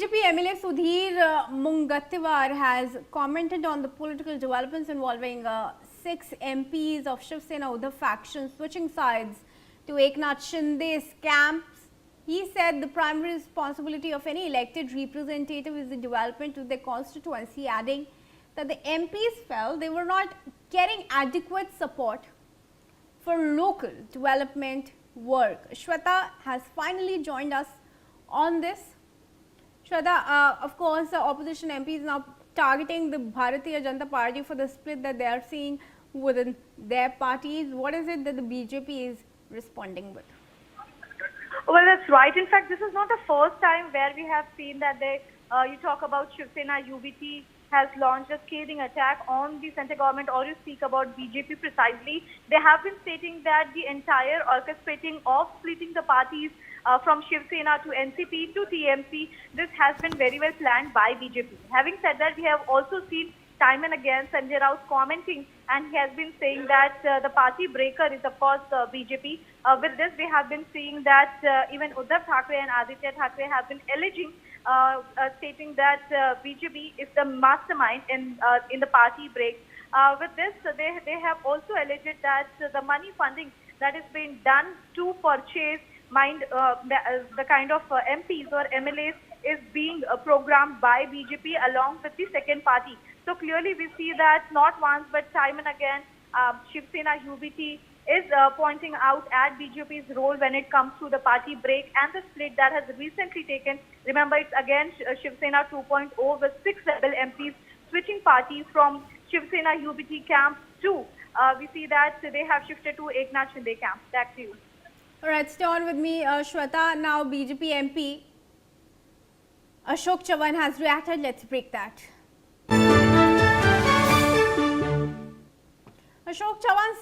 BJP MLA Sudhir Mungattiwar has commented on the political developments involving 6 MPs of Shiv Sena Uddhav faction switching sides to Eknath Shinde's camps. He said the primary responsibility of any elected representative is the development of their constituency, adding that the MPs felt they were not getting adequate support for local development work. Shweta has finally joined us on this. Shweta, of course, the opposition MP is now targeting the Bharatiya Janata Party for the split that they are seeing within their parties. What is it that the BJP is responding with? Well, that's right. In fact, this is not the first time where we have seen that you talk about Shiv Sena UBT has launched a scathing attack on the centre government, or you speak about BJP precisely. They have been stating that the entire orchestrating of splitting the parties from Shiv Sena to NCP to TMC, this has been very well planned by BJP. Having said that, we have also seen time and again Sanjay Raut commenting, and he has been saying that the party breaker is of course BJP. With this, we have been seeing that even Uddhav Thackeray and Aditya Thackeray have been alleging, stating that BJP is the mastermind in the party break. With this, they have also alleged that the money funding that is being done to purchase the kind of MPs or MLAs is being programmed by BJP along with the second party. So clearly we see that not once but time and again Shiv Sena UBT is pointing out at BJP's role when it comes to the party break and the split that has recently taken. Remember, it's again Shiv Sena 2.0 with 6 rebel MPs switching party from Shiv Sena UBT camp to we see that they have shifted to Eknath Shinde camp. Back to you. Alright, stay on with me, Shweta. Now BJP MP Ashok Chavan has reacted. Let's break that. Ashok Chavan said